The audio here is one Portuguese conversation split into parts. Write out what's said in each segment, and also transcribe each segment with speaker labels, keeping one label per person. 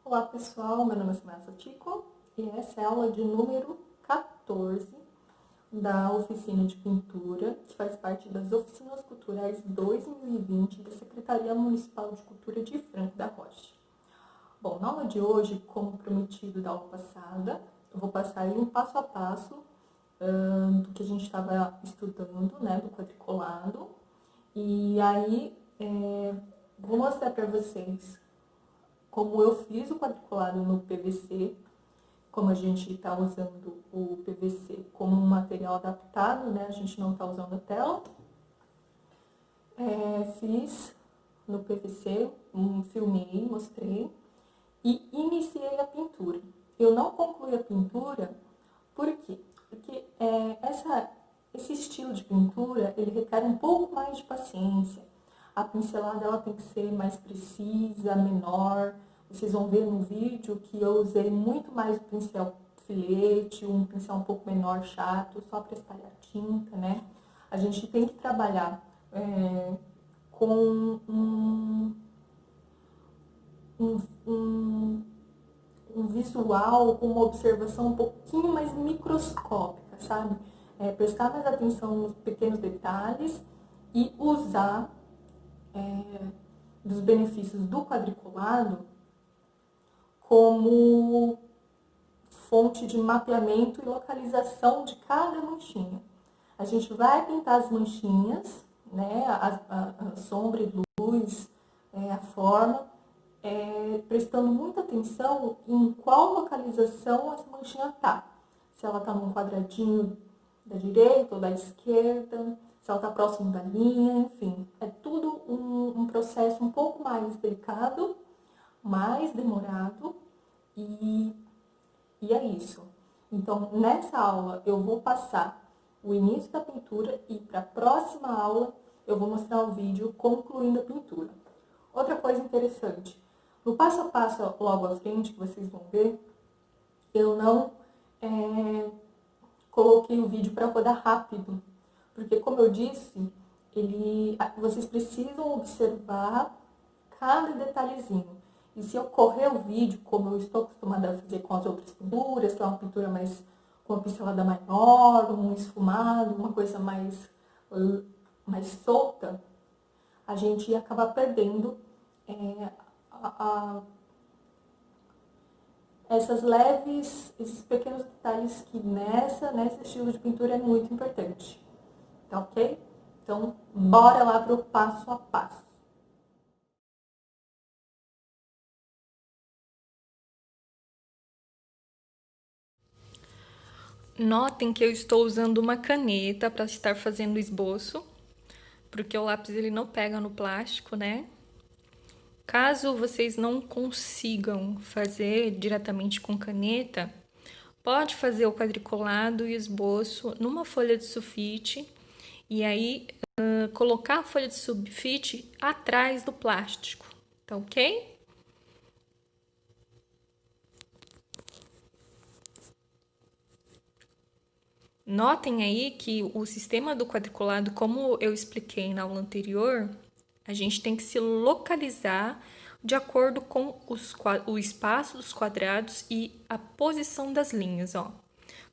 Speaker 1: Olá pessoal, meu nome é Samantha Tico e essa é a aula de número 14 da oficina de pintura, que faz parte das Oficinas Culturais 2020 da Secretaria Municipal de Cultura de Franco da Rocha. Bom, na aula de hoje, como prometido da aula passada, eu vou passar aí um passo a passo do que a gente estava estudando, né, do quadriculado, e aí vou mostrar para vocês como eu fiz o quadriculado no PVC, como a gente está usando o PVC como um material adaptado, né? A gente não está usando a tela. Fiz no PVC, filmei, mostrei e iniciei a pintura. Eu não concluí a pintura, por quê? Porque esse estilo de pintura, ele requer um pouco mais de paciência. A pincelada ela tem que ser mais precisa, menor. Vocês vão ver no vídeo que eu usei muito mais o pincel filete, um pincel um pouco menor, chato, só para espalhar tinta, né? A gente tem que trabalhar com um visual, com uma observação um pouquinho mais microscópica, sabe? Prestar mais atenção nos pequenos detalhes e usar dos benefícios do quadriculado como fonte de mapeamento e localização de cada manchinha. A gente vai pintar as manchinhas, né, a sombra e luz, a forma, prestando muita atenção em qual localização essa manchinha está. Se ela está num quadradinho da direita ou da esquerda, se ela está próximo da linha, enfim. É tudo um processo um pouco mais delicado, mais demorado e é isso. Então, nessa aula eu vou passar o início da pintura e para a próxima aula eu vou mostrar o vídeo concluindo a pintura. Outra coisa interessante, no passo a passo logo à frente, que vocês vão ver, eu não coloquei o vídeo para rodar rápido, porque como eu disse, vocês precisam observar cada detalhezinho. E se eu correr o vídeo, como eu estou acostumada a fazer com as outras pinturas, que é uma pintura mais com uma pincelada maior, um esfumado, uma coisa mais solta, a gente ia acabar perdendo esses pequenos detalhes que nesse estilo de pintura é muito importante. Tá ok? Então, bora lá para o passo a passo.
Speaker 2: Notem que eu estou usando uma caneta para estar fazendo o esboço, porque o lápis ele não pega no plástico, né? Caso vocês não consigam fazer diretamente com caneta, pode fazer o quadriculado e o esboço numa folha de sulfite e aí colocar a folha de sulfite atrás do plástico, tá ok? Notem aí que o sistema do quadriculado, como eu expliquei na aula anterior, a gente tem que se localizar de acordo com o espaço dos quadrados e a posição das linhas. Ó.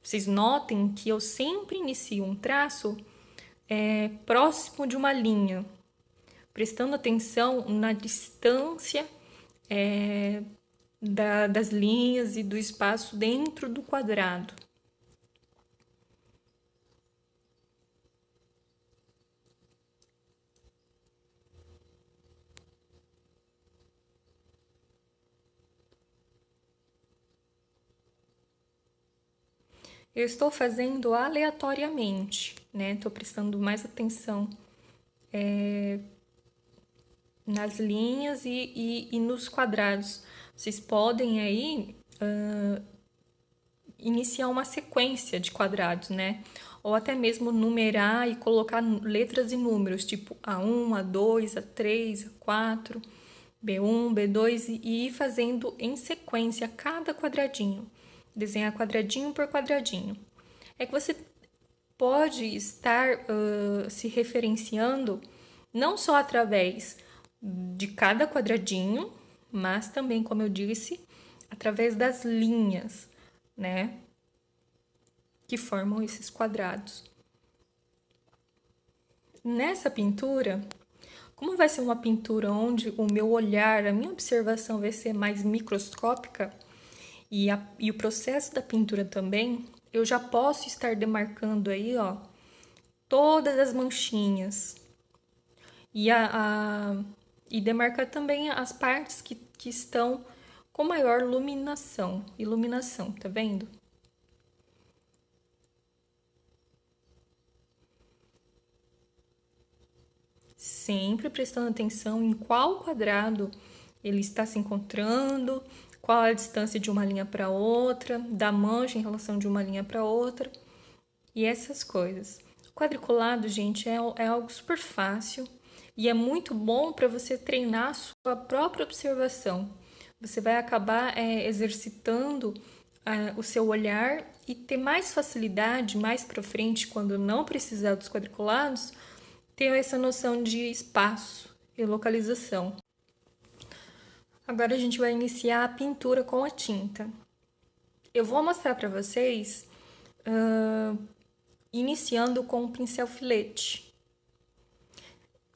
Speaker 2: Vocês notem que eu sempre inicio um traço próximo de uma linha, prestando atenção na distância das linhas e do espaço dentro do quadrado. Eu estou fazendo aleatoriamente, né? Estou prestando mais atenção nas linhas e nos quadrados. Vocês podem aí iniciar uma sequência de quadrados, né? Ou até mesmo numerar e colocar letras e números, tipo A1, A2, A3, A4, B1, B2 e ir fazendo em sequência cada quadradinho. Desenhar quadradinho por quadradinho. É que você pode estar se referenciando não só através de cada quadradinho, mas também, como eu disse, através das linhas, né? Que formam esses quadrados. Nessa pintura, como vai ser uma pintura onde o meu olhar, a minha observação vai ser mais microscópica e o processo da pintura também, eu já posso estar demarcando aí, ó, todas as manchinhas e demarcar também as partes que estão com maior iluminação, tá vendo? Sempre prestando atenção em qual quadrado ele está se encontrando, qual a distância de uma linha para outra, da mancha em relação de uma linha para outra e essas coisas. O quadriculado, gente, é algo super fácil e é muito bom para você treinar a sua própria observação. Você vai acabar exercitando o seu olhar e ter mais facilidade mais para frente, quando não precisar dos quadriculados, ter essa noção de espaço e localização. Agora a gente vai iniciar a pintura com a tinta. Eu vou mostrar para vocês iniciando com o pincel filete.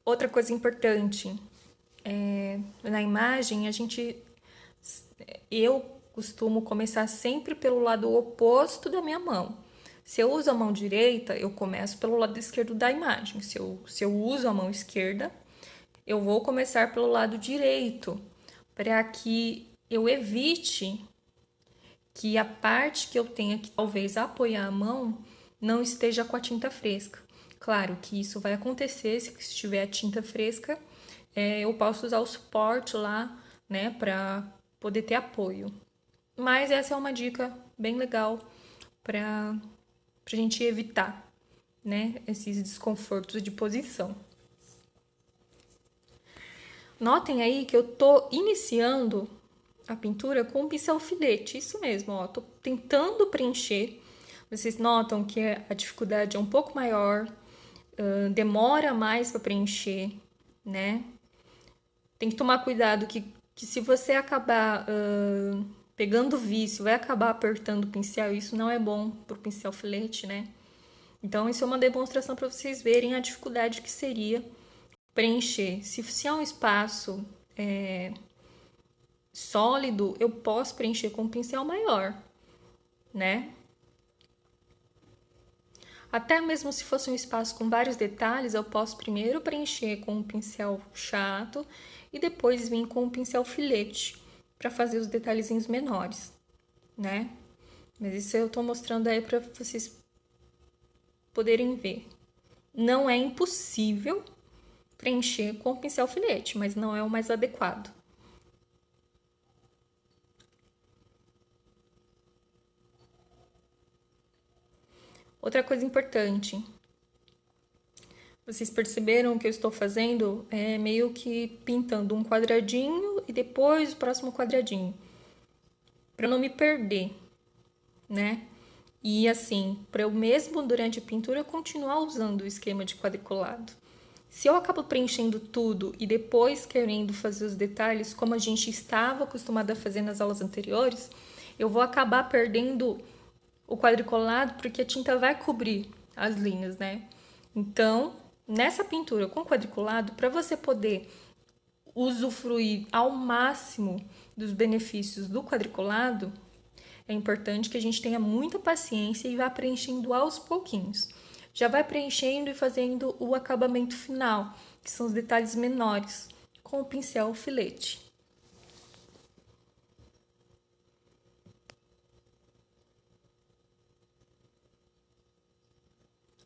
Speaker 2: Outra coisa importante, na imagem eu costumo começar sempre pelo lado oposto da minha mão. Se eu uso a mão direita, eu começo pelo lado esquerdo da imagem. Se eu uso a mão esquerda, eu vou começar pelo lado direito, para que eu evite que a parte que eu tenha que talvez apoiar a mão não esteja com a tinta fresca. Claro que isso vai acontecer se estiver a tinta fresca, eu posso usar o suporte lá, né, para poder ter apoio. Mas essa é uma dica bem legal para a gente evitar, né, esses desconfortos de posição. Notem aí que eu tô iniciando a pintura com um pincel filete, isso mesmo, ó, tô tentando preencher. Vocês notam que a dificuldade é um pouco maior, demora mais para preencher, né? Tem que tomar cuidado que se você acabar pegando vício, vai acabar apertando o pincel, isso não é bom pro pincel filete, né? Então, isso é uma demonstração para vocês verem a dificuldade que seria preencher. Se é um espaço sólido, eu posso preencher com um pincel maior, né? Até mesmo se fosse um espaço com vários detalhes, eu posso primeiro preencher com um pincel chato e depois vir com um pincel filete para fazer os detalhezinhos menores, né? Mas isso eu tô mostrando aí para vocês poderem ver. Não é impossível preencher com o pincel filete, mas não é o mais adequado. Outra coisa importante, vocês perceberam que eu estou fazendo meio que pintando um quadradinho e depois o próximo quadradinho, para não me perder, né? E assim, para eu mesmo durante a pintura continuar usando o esquema de quadriculado. Se eu acabo preenchendo tudo e depois querendo fazer os detalhes como a gente estava acostumado a fazer nas aulas anteriores, eu vou acabar perdendo o quadriculado porque a tinta vai cobrir as linhas, né? Então, nessa pintura com quadriculado, para você poder usufruir ao máximo dos benefícios do quadriculado, é importante que a gente tenha muita paciência e vá preenchendo aos pouquinhos. Já vai preenchendo e fazendo o acabamento final, que são os detalhes menores, com o pincel filete.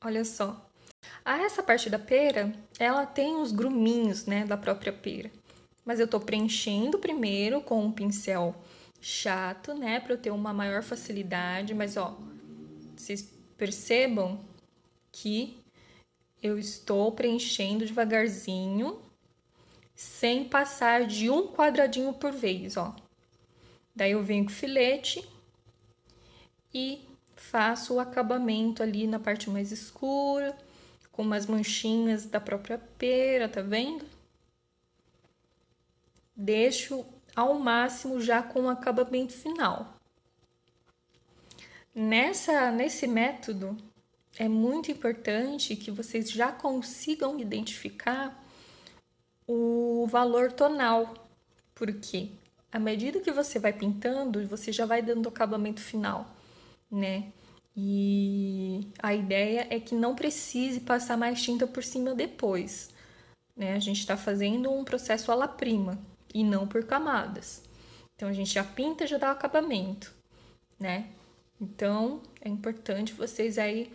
Speaker 2: Olha só. Essa parte da pera, ela tem os gruminhos, né, da própria pera. Mas eu tô preenchendo primeiro com um pincel chato, né, para eu ter uma maior facilidade. Mas, ó, vocês percebam que eu estou preenchendo devagarzinho, sem passar de um quadradinho por vez, ó. Daí eu venho com o filete e faço o acabamento ali na parte mais escura, com umas manchinhas da própria pera, tá vendo? Deixo ao máximo já com o acabamento final. Nesse método, é muito importante que vocês já consigam identificar o valor tonal, porque à medida que você vai pintando, você já vai dando o acabamento final, né? E a ideia é que não precise passar mais tinta por cima depois, né? A gente está fazendo um processo à la prima e não por camadas. Então a gente já pinta, já dá o acabamento, né? Então é importante vocês aí,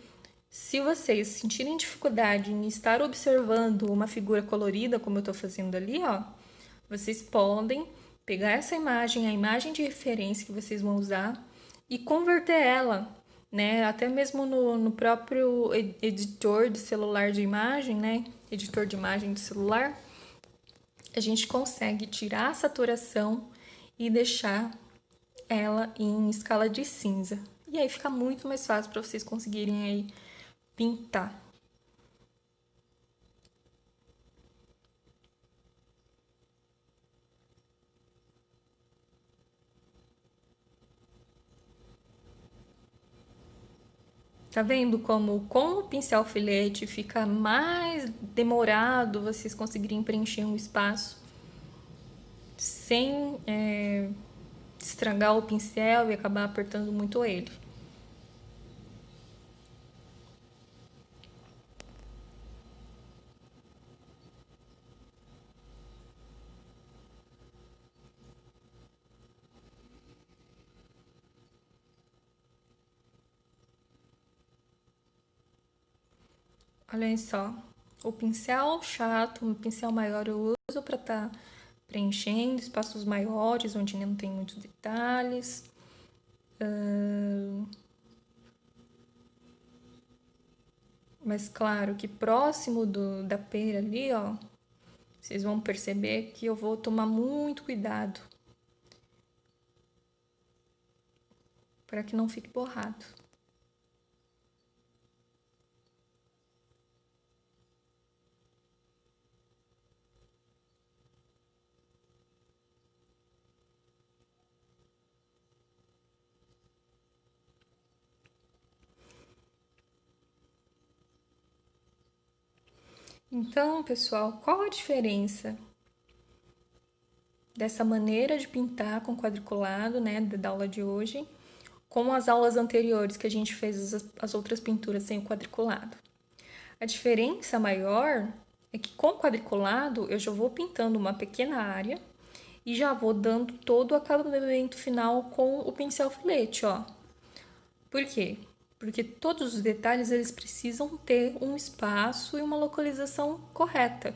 Speaker 2: se vocês sentirem dificuldade em estar observando uma figura colorida, como eu estou fazendo ali, ó, vocês podem pegar essa imagem, a imagem de referência que vocês vão usar e converter ela, né? Até mesmo no próprio editor de celular de imagem, né? Editor de imagem de celular, a gente consegue tirar a saturação e deixar ela em escala de cinza. E aí fica muito mais fácil para vocês conseguirem aí pintar. Tá vendo como com o pincel filete fica mais demorado vocês conseguirem preencher um espaço sem estragar o pincel e acabar apertando muito ele. Olha só, o pincel chato, um pincel maior eu uso para estar preenchendo espaços maiores onde não tem muitos detalhes. Mas claro que próximo da pera ali, ó, vocês vão perceber que eu vou tomar muito cuidado para que não fique borrado. Então, pessoal, qual a diferença dessa maneira de pintar com quadriculado, né, da aula de hoje, com as aulas anteriores que a gente fez as outras pinturas sem o quadriculado? A diferença maior é que com o quadriculado eu já vou pintando uma pequena área e já vou dando todo o acabamento final com o pincel filete, ó. Por quê? Porque todos os detalhes eles precisam ter um espaço e uma localização correta.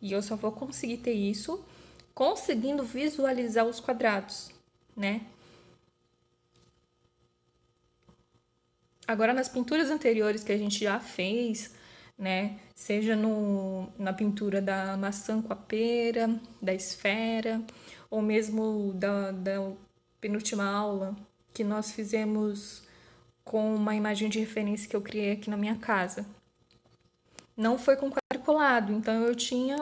Speaker 2: E eu só vou conseguir ter isso conseguindo visualizar os quadrados, né? Agora, nas pinturas anteriores que a gente já fez, né? Seja na pintura da maçã com a pera, da esfera, ou mesmo da penúltima aula que nós fizemos com uma imagem de referência que eu criei aqui na minha casa. Não foi com quadriculado, então eu tinha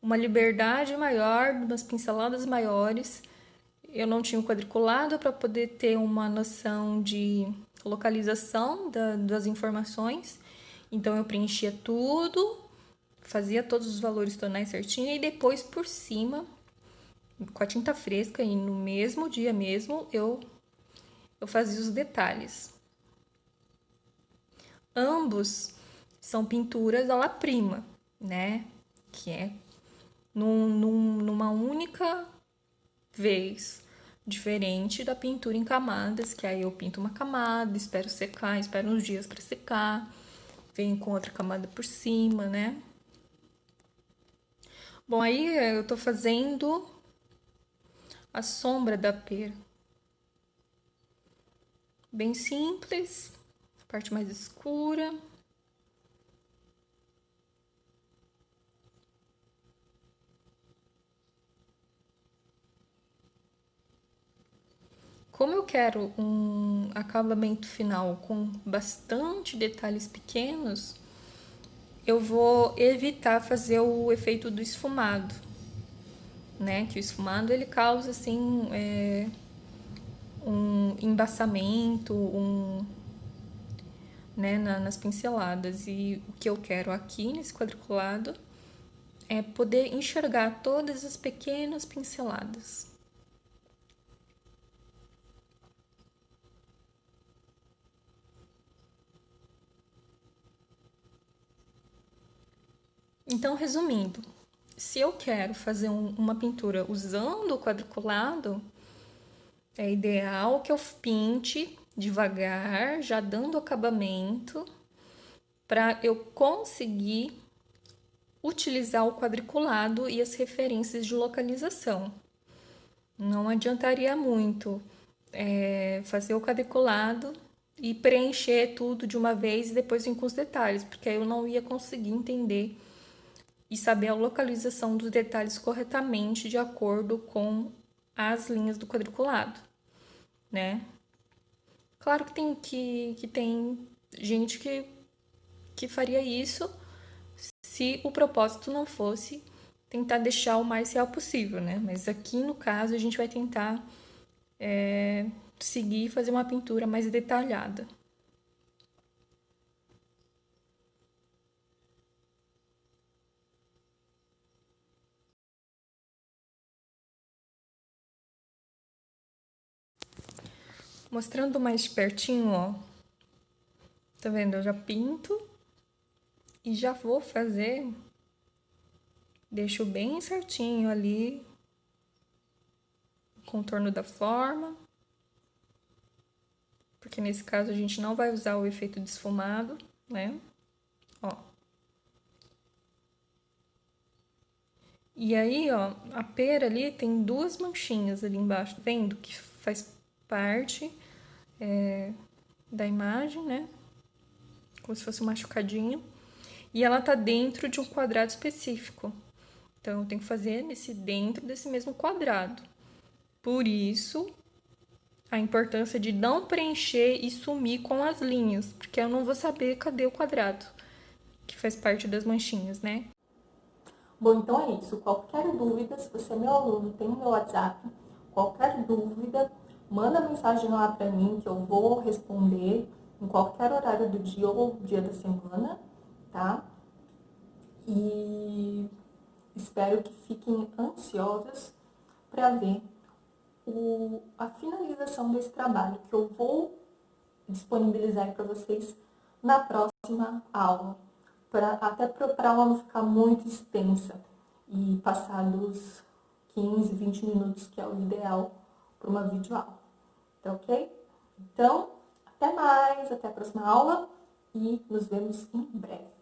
Speaker 2: uma liberdade maior, umas pinceladas maiores. Eu não tinha o quadriculado para poder ter uma noção de localização das informações. Então eu preenchia tudo, fazia todos os valores tonais certinho e depois por cima, com a tinta fresca e no mesmo dia mesmo, eu fazia os detalhes. Ambos são pinturas à la prima, né? Que é numa única vez, diferente da pintura em camadas, que aí eu pinto uma camada, espero secar, espero uns dias para secar, venho com outra camada por cima, né? Bom, aí eu tô fazendo a sombra da pera. Bem simples, a parte mais escura. Como eu quero um acabamento final com bastante detalhes pequenos, eu vou evitar fazer o efeito do esfumado, né? Que o esfumado ele causa assim um embaçamento, né, nas pinceladas. E o que eu quero aqui nesse quadriculado é poder enxergar todas as pequenas pinceladas. Então, resumindo, se eu quero fazer uma pintura usando o quadriculado, é ideal que eu pinte devagar, já dando acabamento, para eu conseguir utilizar o quadriculado e as referências de localização. Não adiantaria muito fazer o quadriculado e preencher tudo de uma vez e depois vir com os detalhes, porque aí eu não ia conseguir entender e saber a localização dos detalhes corretamente de acordo com as linhas do quadriculado, né? Claro que tem gente que faria isso se o propósito não fosse tentar deixar o mais real possível, né? Mas aqui no caso a gente vai tentar seguir e fazer uma pintura mais detalhada. Mostrando mais de pertinho, ó. Tá vendo? Eu já pinto e já vou fazer. Deixo bem certinho ali o contorno da forma. Porque nesse caso a gente não vai usar o efeito de esfumado, né? Ó. E aí, ó, a pera ali tem duas manchinhas ali embaixo, tá vendo? Que faz parte da imagem, né? Como se fosse um machucadinho. E ela tá dentro de um quadrado específico. Então, eu tenho que fazer dentro desse mesmo quadrado. Por isso, a importância de não preencher e sumir com as linhas, porque eu não vou saber cadê o quadrado, que faz parte das manchinhas, né?
Speaker 1: Bom, então é isso. Qualquer dúvida, se você é meu aluno, tem o meu WhatsApp, qualquer dúvida, manda mensagem lá para mim que eu vou responder em qualquer horário do dia ou dia da semana, tá? E espero que fiquem ansiosos para ver a finalização desse trabalho que eu vou disponibilizar para vocês na próxima aula, até para a aula não ficar muito extensa e passar dos 15, 20 minutos, que é o ideal para uma videoaula. Tá ok? Então, até mais, até a próxima aula e nos vemos em breve.